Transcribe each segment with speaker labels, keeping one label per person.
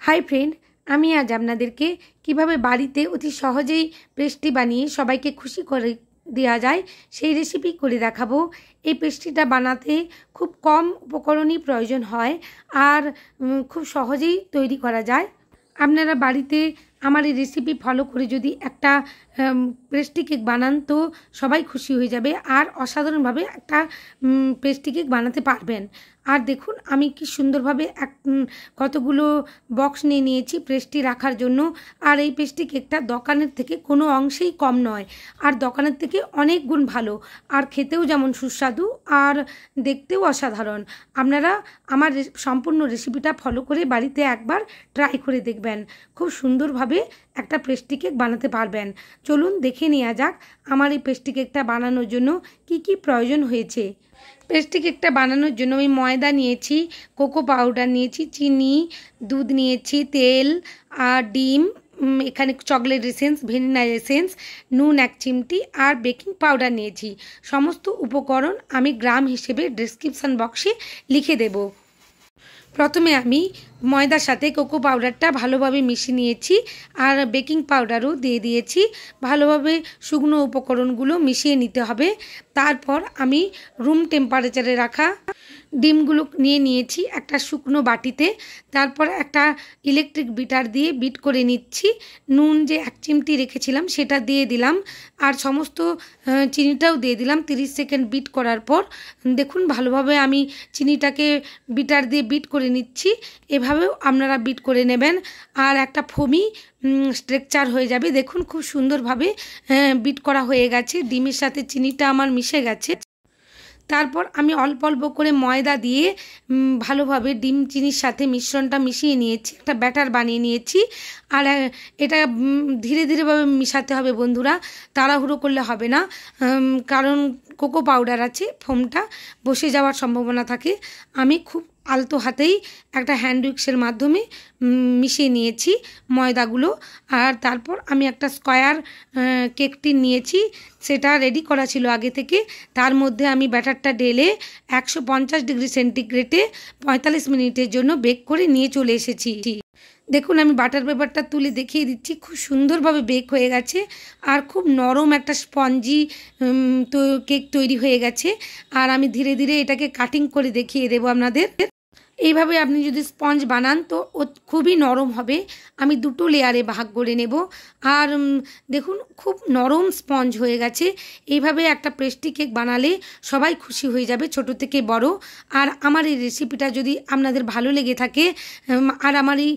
Speaker 1: Hi friend, আমি আজ আপনাদেরকে কিভাবে বাড়িতে অতি সহজেই পেস্ট্রি বানিয়ে সবাইকে খুশি করে দেওয়া যায় সেই রেসিপি করে দেখাবো। এই পেস্ট্রিটা বানাতে খুব কম উপকরণই প্রয়োজন হয় আর খুব সহজেই তৈরি করা যায়। আপনারা বাড়িতে আমার এই রেসিপি ফলো করে যদি একটা পেস্ট্রি কেক বানান তো সবাই খুশি হয়ে যাবে আর অসাধারণভাবে একটা পেস্ট্রি কেক বানাতে পারবেন। আর দেখুন আমি কি সুন্দরভাবে কতগুলো বক্স নিয়ে নিয়েছি পেস্ট্রি রাখার জন্য। আর এই পেস্ট্রি কেকটা দোকানের থেকে কোনো অংশেই কম নয় আর দোকানের থেকে অনেক গুণ ভালো আর খেতেও যেমন সুস্বাদু আর দেখতেও অসাধারণ। আপনারা আমার সম্পূর্ণ রেসিপিটা ফলো করে বাড়িতে একবার ট্রাই করে দেখবেন, খুব সুন্দরভাবে একটা পেস্ট্রি কেক বানাতে পারবেন। চলুন দেখে নেওয়া যাক আমার এই পেস্ট্রি কেকটা বানানোর জন্য কি কি প্রয়োজন হয়েছে। পেস্ট্রি কেকটা বানানোর জন্য আমি ময়দা নিয়েছি, কোকো পাউডার নিয়েছি, চিনি, দুধ নিয়েছি, তেল আর ডিম, এখানে চকলেট এসেন্স, ভ্যানিলা এসেন্স, নুন 1 চিমটি আর বেকিং পাউডার নিয়েছি। সমস্ত উপকরণ আমি গ্রাম হিসেবে ডেসক্রিপশন বক্সে লিখে দেব। প্রথমে আমি ময়দার সাথে কোকো পাউডারটা ভালোভাবে মিশিয়ে নিয়েছি আর বেকিং পাউডারও দিয়ে দিয়েছি। ভালোভাবে শুকনো উপকরণগুলো মিশিয়ে নিতে হবে। তারপর আমি রুম টেম্পারেচারে রাখা ডিমগুলো নিয়ে নিয়েছি একটা শুকনো বাটিতে। তারপর একটা ইলেকট্রিক বিটার দিয়ে বিট করে নিচ্ছি। নুন যে 1 চিমটি রেখেছিলাম সেটা দিয়ে দিলাম আর সমস্ত চিনিটাও দিয়ে দিলাম। 30 সেকেন্ড বিট করার পর দেখুন ভালোভাবে আমি চিনিটাকে বিটার দিয়ে বিট করে নিচ্ছি। এভাবেও আপনারা বিট করে নেবেন আর একটা ফোমি স্ট্রাকচার হয়ে যাবে। দেখুন খুব সুন্দরভাবে বিট করা হয়ে গেছে, ডিমের সাথে চিনিটা আমার মিশে গেছে। তারপর আমি অল্প অল্প করে ময়দা দিয়ে ভালোভাবে ডিম চিনির সাথে মিশ্রণটা মিশিয়ে নিয়েছি, একটা ব্যাটার বানিয়ে নিয়েছি। আর এটা ধীরে ধীরেভাবে মিশাতে হবে বন্ধুরা, তাড়াহুড়ো করলে হবে না, কারণ কোকো পাউডার আছে, ফোমটা বসে যাওয়ার সম্ভাবনা থাকে। আমি খুব আলতো হাতেই একটা হ্যান্ড উইক্সের মাধ্যমে মিশিয়ে নিয়েছি ময়দাগুলো। আর তারপর আমি একটা স্কোয়ার কেক টিন নিয়েছি, সেটা রেডি করা ছিল আগে থেকে। তার মধ্যে আমি ব্যাটারটা ঢেলে 150 ডিগ্রি সেন্টিগ্রেডে 45 মিনিটের জন্য বেক করে নিয়ে চলে এসেছি। দেখুন আমি বাটার পেপারটা তুলে দেখিয়ে দিচ্ছি, খুব সুন্দরভাবে বেক হয়ে গেছে আর খুব নরম একটা স্পঞ্জি কেক তৈরি হয়ে গেছে। আর আমি ধীরে ধীরে এটাকে কাটিং করে দেখিয়ে দেবো আপনাদের। এইভাবে আপনি যদি স্পঞ্জ বানান তো খুবই নরম হবে। আমি 2 লেয়ারে ভাগ করে নেব আর দেখুন খুব নরম স্পঞ্জ হয়ে গেছে। এইভাবে একটা পেস্ট্রি কেক বানালে সবাই খুশি হয়ে যাবে, ছোট থেকে বড়। আর আমার এই রেসিপিটা যদি আপনাদের ভালো লেগে থাকে আর আমার এই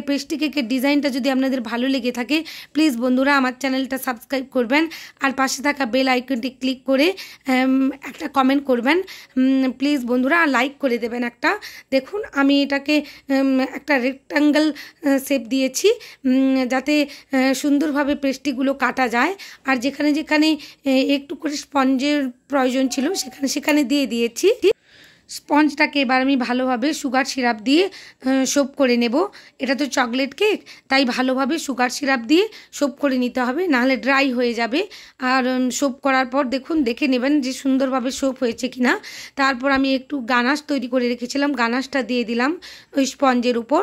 Speaker 1: পেস্ট্রি কেকের ডিজাইনটা যদি আপনাদের ভালো লেগে থাকে, প্লিজ বন্ধুরা আমার চ্যানেলটা সাবস্ক্রাইব করবেন আর পাশে থাকা বেল আইকনটি ক্লিক করে একটা কমেন্ট করবেন প্লিজ বন্ধুরা, আর লাইক করে দেবেন একটা। দেখুন আমি এটাকে একটা রেক্ট্যাঙ্গেল শেপ দিয়েছি যাতে সুন্দরভাবে পেস্ট্রিগুলো কাটা যায়। আর যেখানে যেখানে একটু করে স্পঞ্জের প্রয়োজন ছিল সেখানে দিয়ে দিয়েছি। স্পঞ্জটাকে এবার আমি ভালোভাবে সুগার সিরাপ দিয়ে সোপ করে নেব। এটা তো চকলেট কেক, তাই ভালোভাবে সুগার সিরাপ দিয়ে সোপ করে নিতে হবে, নাহলে ড্রাই হয়ে যাবে। আর সোপ করার পর দেখুন দেখে নেবেন যে সুন্দরভাবে সোপ হয়েছে কিনা। তারপর আমি একটু গানাশ তৈরি করে রেখেছিলাম, গানাশটা দিয়ে দিলাম ওই স্পঞ্জের উপর।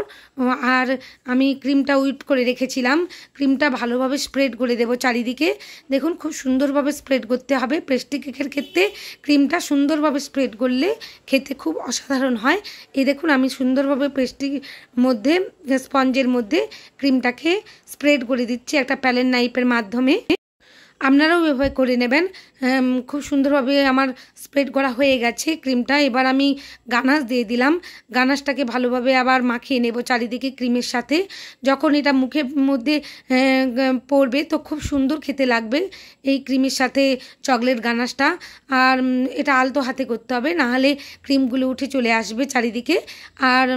Speaker 1: আর আমি ক্রিমটা উইপ করে রেখেছিলাম, ক্রিমটা ভালোভাবে স্প্রেড করে দেবো চারিদিকে। দেখুন খুব সুন্দরভাবে স্প্রেড করতে হবে। পেস্ট্রি কেকের ক্ষেত্রে ক্রিমটা সুন্দরভাবে স্প্রেড করলে খেতে খুব অসাধারণ হয়। এই দেখুন আমি সুন্দরভাবে পেস্ট্রির মধ্যে স্পঞ্জের মধ্যে ক্রিমটাকে স্প্রেড করে দিচ্ছি একটা প্যালেট নাইফের মাধ্যমে। আপনারাও এভাবে করে নেবেন। খুব সুন্দরভাবে আমার স্প্রেড করা হয়ে গেছে ক্রিমটা। এবার আমি গানাশ দিয়ে দিলাম, গানাশটাকে ভালোভাবে আবার মাখিয়ে নেব চারিদিকে ক্রিমের সাথে। যখন এটা মুখের মধ্যে পড়বে তো খুব সুন্দর খেতে লাগবে এই ক্রিমের সাথে চকলেট গানাশটা। আর এটা আলতো হাতে করতে হবে, নাহলে ক্রিমগুলো উঠে চলে আসবে চারিদিকে। আর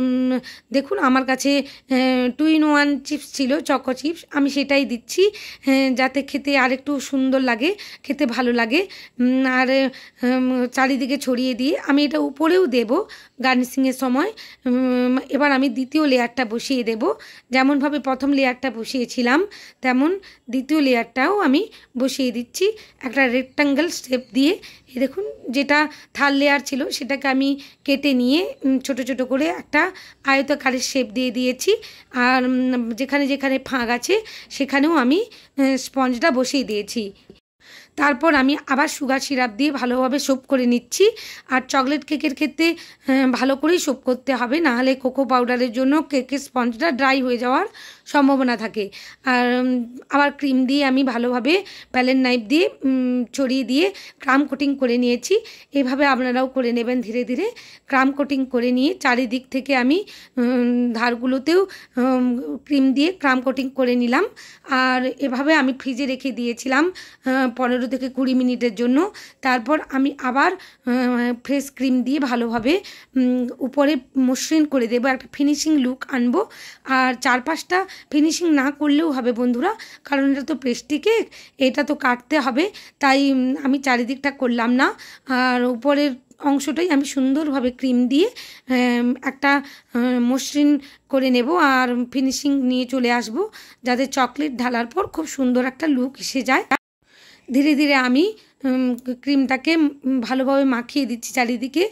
Speaker 1: দেখুন আমার কাছে 2-in-1 চিপস ছিল, চকো চিপস, আমি সেটাই দিচ্ছি যাতে খেতে আরেকটু সুন্দর লাগে, খেতে ভালো লাগে। আর চারিদিকে ছড়িয়ে দিয়ে আমি এটা উপরেও দেব গার্নিশিংয়ের সময়। এবার আমি দ্বিতীয় লেয়ারটা বসিয়ে দেব। যেমনভাবে প্রথম লেয়ারটা বসিয়েছিলাম তেমন দ্বিতীয় লেয়ারটাও আমি বসিয়ে দিচ্ছি একটা রেক্ট্যাঙ্গেল শেপ দিয়ে। এই দেখুন, যেটা থার্ড লেয়ার ছিল সেটাকে আমি কেটে নিয়ে ছোট ছোট করে একটা আয়তাকারের শেপ দিয়ে দিয়েছি। আর যেখানে যেখানে ফাঁক আছে সেখানেও আমি স্পঞ্জটা বসিয়ে দিয়েছি। তারপর আমি আবার সুগার সিরাপ দিয়ে ভালোভাবে সোপ করে নিচ্ছি। আর চকলেট কেকের ক্ষেত্রে ভালো করেই সোপ করতে হবে, নাহলে কোকো পাউডারের জন্য কেকের স্পঞ্জটা ড্রাই হয়ে যাওয়ার সম্ভাবনা থাকে। আর আবার ক্রিম দিয়ে আমি ভালোভাবে প্যালেট নাইফ দিয়ে ছড়িয়ে দিয়ে ক্রাম কোটিং করে নিয়েছি। এভাবে আপনারাও করে নেবেন ধীরে ধীরে। ক্রাম কোটিং করে নিয়ে চারিদিক থেকে আমি ধারগুলোতেও ক্রিম দিয়ে ক্রাম কোটিং করে নিলাম। আর এভাবে আমি ফ্রিজে রেখে দিয়েছিলাম 15 থেকে 20 মিনিটের জন্য। তারপর আমি আবার ফ্রেশ ক্রিম দিয়ে ভালোভাবে উপরে মসৃণ করে দেবো, একটা ফিনিশিং লুক আনবো। আর চারপাশটা ফিনিশিং না করলেও হবে বন্ধুরা, কারণ এটা তো পেস্ট্রি কেক, এটা তো কাটতে হবে, তাই আমি চারিদিকটা করলাম না। আর উপরের অংশটাই আমি সুন্দরভাবে ক্রিম দিয়ে একটা মসৃণ করে নেব আর ফিনিশিং নিয়ে চলে আসব, যাতে চকলেট ঢালার পর খুব সুন্দর একটা লুক এসে যায়। ধীরে ধীরে আমি ক্রিমটাকে ভালোভাবে মাখিয়ে দিচ্ছি চারিদিকে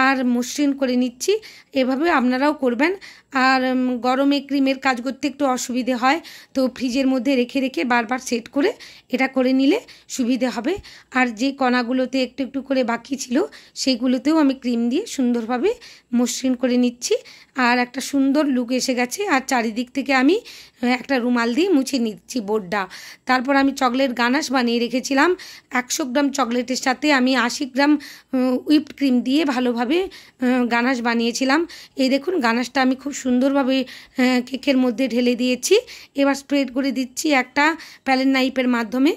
Speaker 1: আর মসৃণ করে নিচ্ছি। এভাবে আপনারাও করবেন। আর গরমে ক্রিমের কাজ করতে একটু অসুবিধে হয়, তো ফ্রিজের মধ্যে রেখে রেখে বারবার সেট করে এটা করে নিলে সুবিধে হবে। আর যে কণাগুলোতে একটু একটু করে বাকি ছিল সেইগুলোতেও আমি ক্রিম দিয়ে সুন্দরভাবে মসৃণ করে নিচ্ছি। আর একটা সুন্দর লুক এসে গেছে। আর চারিদিক থেকে আমি একটা রুমাল দিয়ে মুছে নিচ্ছি বোর্ডটা। তারপর আমি চকলেট গানাশ বানিয়ে রেখেছিলাম। 100 গ্রাম চকলেটের সাথে আমি 80 গ্রাম হুইপড ক্রিম দিয়ে ভালোভাবে গানাশ বানিয়েছিলাম। এই দেখুন, গানাশটা আমি খুব সুন্দরভাবে কেকের মধ্যে ঢেলে দিয়েছি। এবার স্প্রেড করে দিচ্ছি একটা প্যালেট নাইফের মাধ্যমে।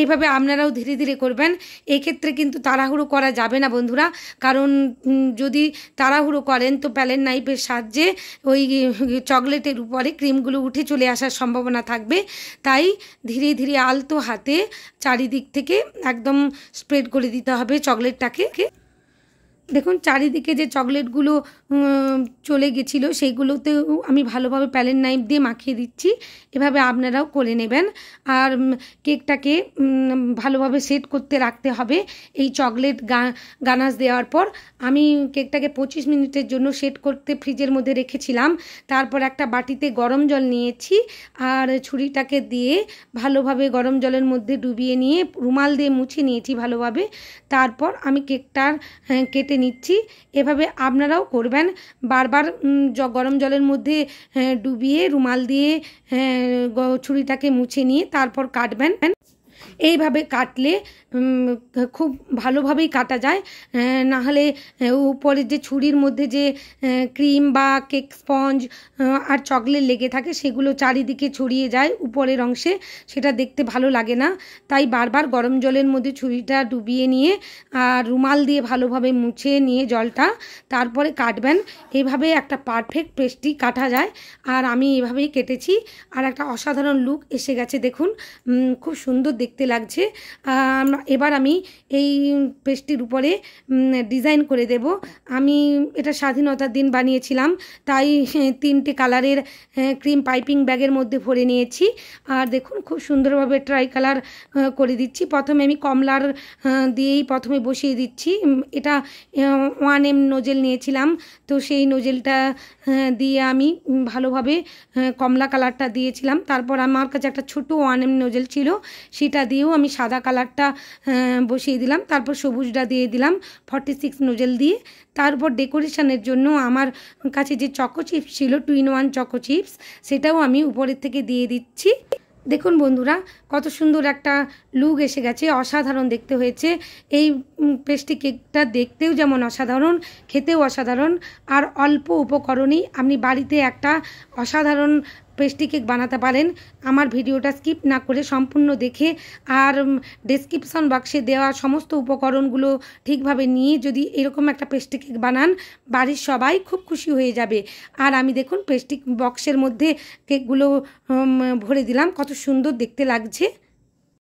Speaker 1: এইভাবে আপনারাও ধীরে ধীরে করবেন। এক্ষেত্রে কিন্তু তাড়াহুড়ো করা যাবে না বন্ধুরা, কারণ যদি তাড়াহুড়ো করেন তো প্যালেট নাইফের সাহায্যে ওই চকলেটের উপরে ক্রিমগুলো উঠে চলে আসার সম্ভাবনা থাকবে। তাই ধীরে ধীরে আলতো হাতে চারিদিক থেকে একদম স্প্রেড করে দিতে হবে চকলেটটাকে। দেখুন, চারিদিকে যে চকলেটগুলো চলে গেছিলো সেইগুলোতেও আমি ভালোভাবে প্যালেট নাইফ দিয়ে মাখিয়ে দিচ্ছি। এভাবে আপনারাও করে নেবেন। আর কেকটাকে ভালোভাবে সেট করতে রাখতে হবে। এই চকলেট গানাশ দেওয়ার পর আমি কেকটাকে 25 মিনিটের জন্য সেট করতে ফ্রিজের মধ্যে রেখেছিলাম। তারপর একটা বাটিতে গরম জল নিয়েছি আর ছুরিটাকে দিয়ে ভালোভাবে গরম জলের মধ্যে ডুবিয়ে নিয়ে রুমাল দিয়ে মুছে নিয়েছি ভালোভাবে। তারপর আমি কেকটার কেটে নিচ্ছি। এভাবে আপনারাও করবেন। বারবার গরম জলের মধ্যে ডুবিয়ে রুমাল দিয়ে ছুরিটাকে মুছে নিয়ে তারপর কাটবেন। এইভাবে কাটলে খুব ভালোভাবেই কাটা যায়, নাহলে উপরের যে ছুরির মধ্যে যে ক্রিম বা কেক স্পঞ্জ আর চকলেট লেগে থাকে সেগুলো চারিদিকে ছড়িয়ে যায় উপরের অংশে, সেটা দেখতে ভালো লাগে না। তাই বারবার গরম জলের মধ্যে ছুরিটা ডুবিয়ে নিয়ে আর রুমাল দিয়ে ভালোভাবে মুছে নিয়ে জলটা তারপরে কাটবেন। এইভাবে একটা পারফেক্ট পেস্ট্রি কাটা যায়। আর আমি এভাবেই কেটেছি আর একটা অসাধারণ লুক এসে গেছে। দেখুন, খুব সুন্দর দেখতে লাগছে। এবার আমি এই পেস্ট্রির উপরে ডিজাইন করে দেব। আমি এটা স্বাধীনতার দিন বানিয়েছিলাম, তাই 3টে কালারের ক্রিম পাইপিং ব্যাগের মধ্যে ভরে নিয়েছি। আর দেখুন, খুব সুন্দরভাবে ট্রাই কালার করে দিচ্ছি। প্রথমে আমি কমলার দিয়েই প্রথমে বসিয়ে দিচ্ছি। এটা 1M নোজেল নিয়েছিলাম, তো সেই নোজেলটা দিয়ে আমি ভালোভাবে কমলা কালারটা দিয়েছিলাম। তারপর আমার কাছে একটা ছোটো 1M নোজেল ছিল, সেটা দিয়েও আমি সাদা কালারটা বসিয়ে দিলাম। তারপর সবুজটা দিয়ে দিলাম 46 নোজেল দিয়ে। তারপর ডেকোরেশনের জন্য আমার কাছে যে চকো চিপস ছিল 2-in-1 চকো চিপস, সেটাও আমি উপরের থেকে দিয়ে দিচ্ছি। দেখুন বন্ধুরা, কত সুন্দর একটা লুক এসে গেছে, অসাধারণ দেখতে হয়েছে। এই পেস্ট্রি কেকটা দেখতেও যেমন অসাধারণ, খেতেও অসাধারণ। আর অল্প উপকরণেই আপনি বাড়িতে একটা অসাধারণ পেস্ট্রি কেক বানাতে পারেন। আমার ভিডিওটা স্কিপ না করে সম্পূর্ণ দেখে আর ডেসক্রিপশন বক্সে দেওয়া সমস্ত উপকরণগুলো ঠিকভাবে নিয়ে যদি এরকম একটা পেস্ট্রি কেক বানান, বাড়ির সবাই খুব খুশি হয়ে যাবে। আর আমি দেখুন পেস্ট্রি বক্সের মধ্যে কেকগুলো ভরে দিলাম, কত সুন্দর দেখতে লাগছে।